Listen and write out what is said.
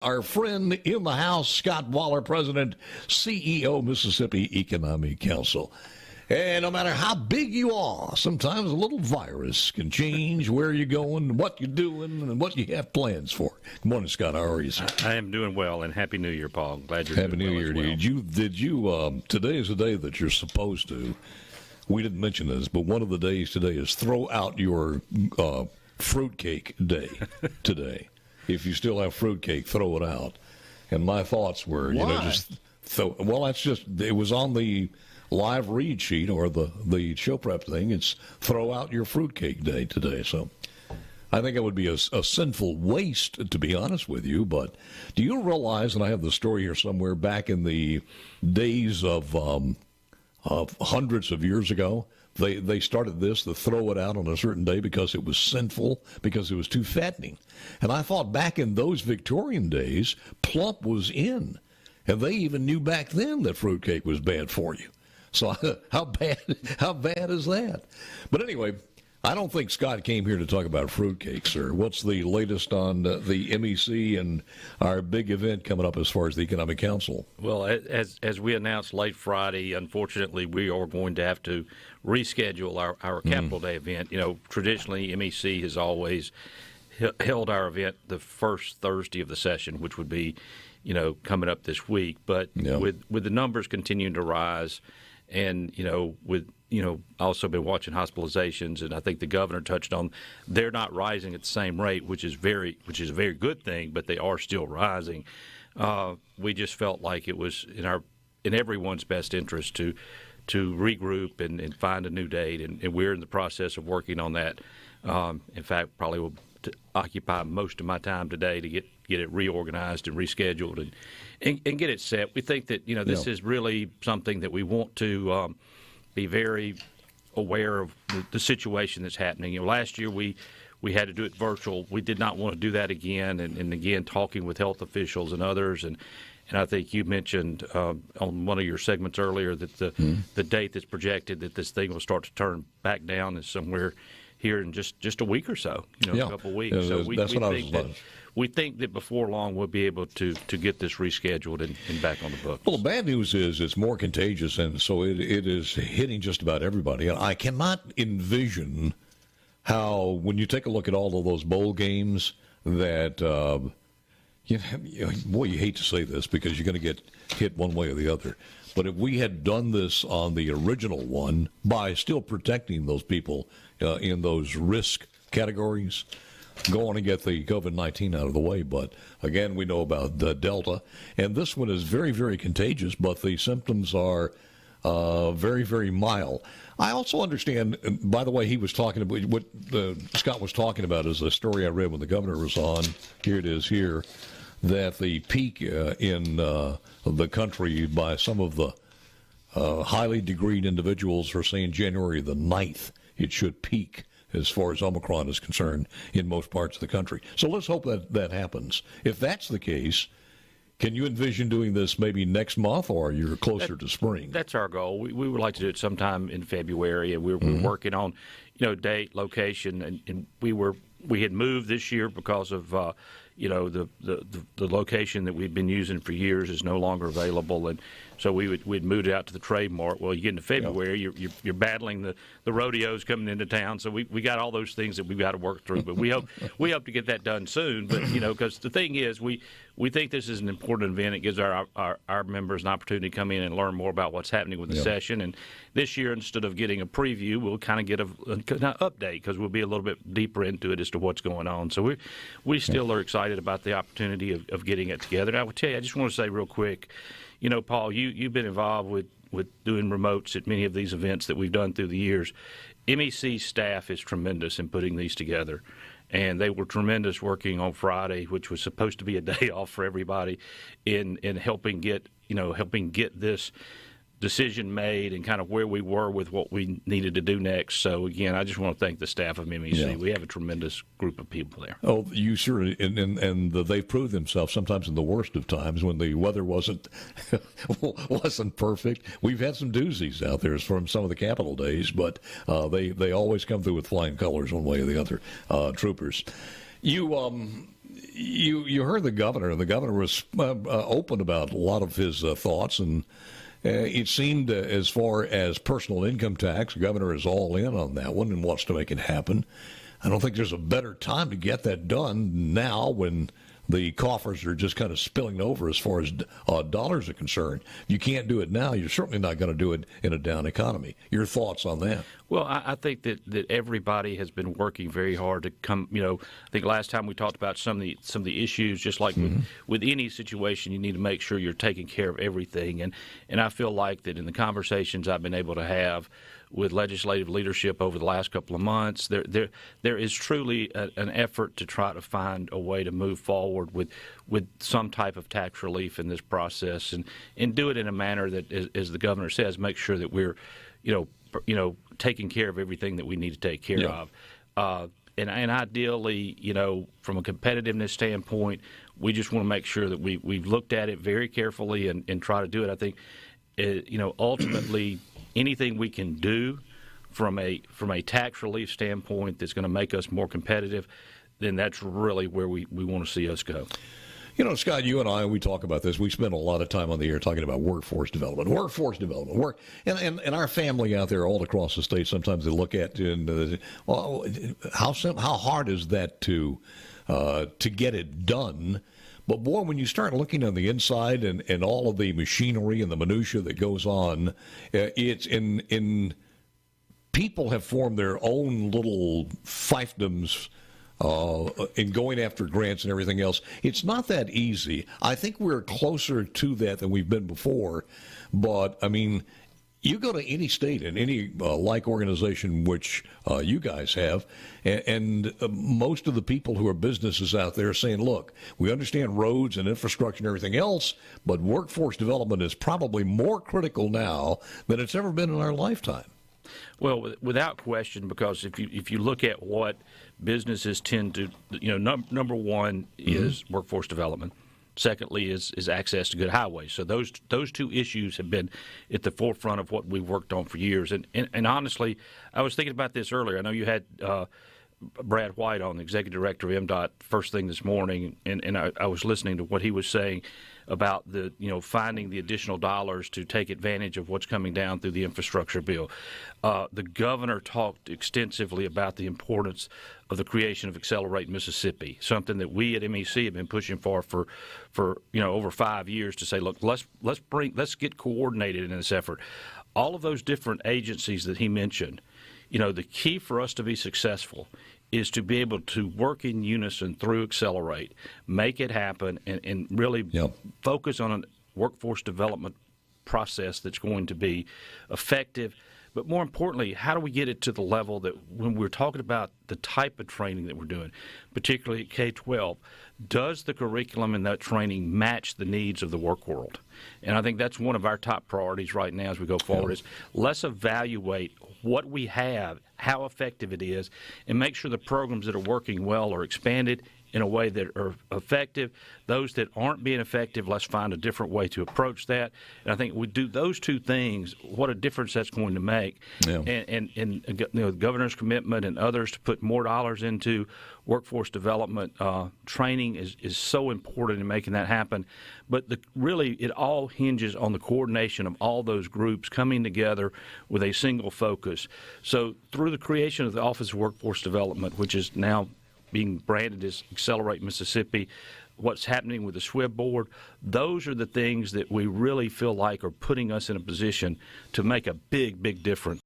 Our friend in the house, Scott Waller, President, CEO, Mississippi Economic Council. And no matter how big you are, sometimes a little virus can change where you're going, what you're doing, and what you have plans for. Good morning, Scott. How are you, sir? I am doing well, and Happy New Year, Paul. Glad you're Happy doing well. Happy New Year to you. Did you, today is the day that you're supposed to, we didn't mention this, but one of the days today is throw out your fruitcake day today. If you still have fruitcake, throw it out. And my thoughts were, it was on the live read sheet or the show prep thing. It's throw out your fruitcake day today. So I think it would be a sinful waste, to be honest with you. But do you realize, and I have the story here somewhere, back in the days of hundreds of years ago, They started this, to throw it out on a certain day because it was sinful, because it was too fattening. And I thought back in those Victorian days, plump was in. And they even knew back then that fruitcake was bad for you. So how bad is that? But anyway, I don't think Scott came here to talk about fruitcake, sir. What's the latest on the MEC and our big event coming up as far as the Economic Council? Well, as we announced late Friday, unfortunately, we are going to have to reschedule our Capital Day event. You know, traditionally, MEC has always held our event the first Thursday of the session, which would be, coming up this week. But with the numbers continuing to rise, and also been watching hospitalizations, and I think the governor touched on they're not rising at the same rate, which is a very good thing, but they are still rising. We just felt like it was in everyone's best interest to regroup and find a new date, and we're in the process of working on that. In fact, probably will occupy most of my time today to get it reorganized and rescheduled and get it set. We think that this is really something that we want to be very aware of the situation that's happening. Last year we had to do it virtual. We did not want to do that again, and again talking with health officials and others, and I think you mentioned on one of your segments earlier that the date that's projected that this thing will start to turn back down is somewhere here in just a week or so, a couple of weeks. So we think that before long we'll be able to get this rescheduled and back on the books. Well, the bad news is it's more contagious, and so it is hitting just about everybody. And I cannot envision how, when you take a look at all of those bowl games, that boy, you hate to say this because you're going to get hit one way or the other. But if we had done this on the original one by still protecting those people in those risk categories, go on and get the COVID-19 out of the way. But again, we know about the Delta, and this one is very, very contagious, but the symptoms are very, very mild. I also understand, by the way, he was talking about what Scott was talking about is a story I read when the governor was on. Here it is here, that the peak in the country by some of the highly degreed individuals are saying January the 9th it should peak as far as Omicron is concerned in most parts of the country. So let's hope that happens. If that's the case, can you envision doing this maybe next month, or you're closer to spring? That's our goal. We would like to do it sometime in February, and we're working on, date, location, and we had moved this year because of the location that we've been using for years is no longer available, and so we'd moved it out to the Trade Mart. Well, you get into February, you're battling the rodeos coming into town, so we got all those things that we've got to work through. But we hope to get that done soon. But because the thing is, we think this is an important event. It gives our members an opportunity to come in and learn more about what's happening with the session. And this year, instead of getting a preview, we'll kind of get an update because we'll be a little bit deeper into it as to what's going on. So we still are excited about the opportunity of getting it together. And I would tell you, I just want to say real quick, Paul, you've been involved with doing remotes at many of these events that we've done through the years. MEC staff is tremendous in putting these together, and they were tremendous working on Friday, which was supposed to be a day off for everybody, in helping get this decision made and kind of where we were with what we needed to do next. So, again, I just want to thank the staff of MEC. Yeah. We have a tremendous group of people there. Oh, you sure, and they've proved themselves sometimes in the worst of times when the weather wasn't perfect. We've had some doozies out there from some of the Capital Days, but they always come through with flying colors one way or the other, troopers. you heard the governor, and the governor was open about a lot of his thoughts, and it seemed as far as personal income tax, the governor is all in on that one and wants to make it happen. I don't think there's a better time to get that done now when the coffers are just kind of spilling over as far as dollars are concerned. You can't do it now. You're certainly not going to do it in a down economy. Your thoughts on that? Well, I think that everybody has been working very hard to come. I think last time we talked about some of the issues. Just like with any situation, you need to make sure you're taking care of everything. And I feel like that in the conversations I've been able to have with legislative leadership over the last couple of months, there is truly an effort to try to find a way to move forward with some type of tax relief in this process, and do it in a manner that, as the governor says, make sure that we're, taking care of everything that we need to take care of. And ideally, from a competitiveness standpoint, we just want to make sure that we've looked at it very carefully and try to do it. I think, ultimately, anything we can do from a tax relief standpoint that's going to make us more competitive, then that's really where we want to see us go. Scott, you and I, we talk about this. We spend a lot of time on the air talking about workforce development. And our family out there all across the state, sometimes they look at, how hard is that to get it done? But boy, when you start looking on the inside and all of the machinery and the minutia that goes on, it's in people have formed their own little fiefdoms in going after grants and everything else. It's not that easy. I think we're closer to that than we've been before. But, I mean, you go to any state and any like organization, which you guys have, and most of the people who are businesses out there are saying, look, we understand roads and infrastructure and everything else, but workforce development is probably more critical now than it's ever been in our lifetime. Well, without question, because if you look at what businesses tend to, number one is workforce development. Secondly is access to good highways. So those two issues have been at the forefront of what we've worked on for years. And honestly, I was thinking about this earlier. I know you had Brad White on, the executive director of MDOT, first thing this morning, and I was listening to what he was saying about the finding the additional dollars to take advantage of what's coming down through the infrastructure bill. The governor talked extensively about the importance of the creation of Accelerate Mississippi, something that we at MEC have been pushing for over 5 years, to say, look, let's get coordinated in this effort. All of those different agencies that he mentioned, the key for us to be successful is to be able to work in unison through Accelerate, make it happen, and really focus on a workforce development process that's going to be effective. But more importantly, how do we get it to the level that when we're talking about the type of training that we're doing, particularly at K-12, does the curriculum and that training match the needs of the work world? And I think that's one of our top priorities right now as we go forward is let's evaluate what we have, how effective it is, and make sure the programs that are working well are expanded in a way that are effective. Those that aren't being effective, let's find a different way to approach that. And I think we do those two things, what a difference that's going to make. Yeah. And the governor's commitment and others to put more dollars into workforce development training is so important in making that happen. But really, it all hinges on the coordination of all those groups coming together with a single focus. So through the creation of the Office of Workforce Development, which is now being branded as Accelerate Mississippi, what's happening with the SWIB board, those are the things that we really feel like are putting us in a position to make a big, big difference.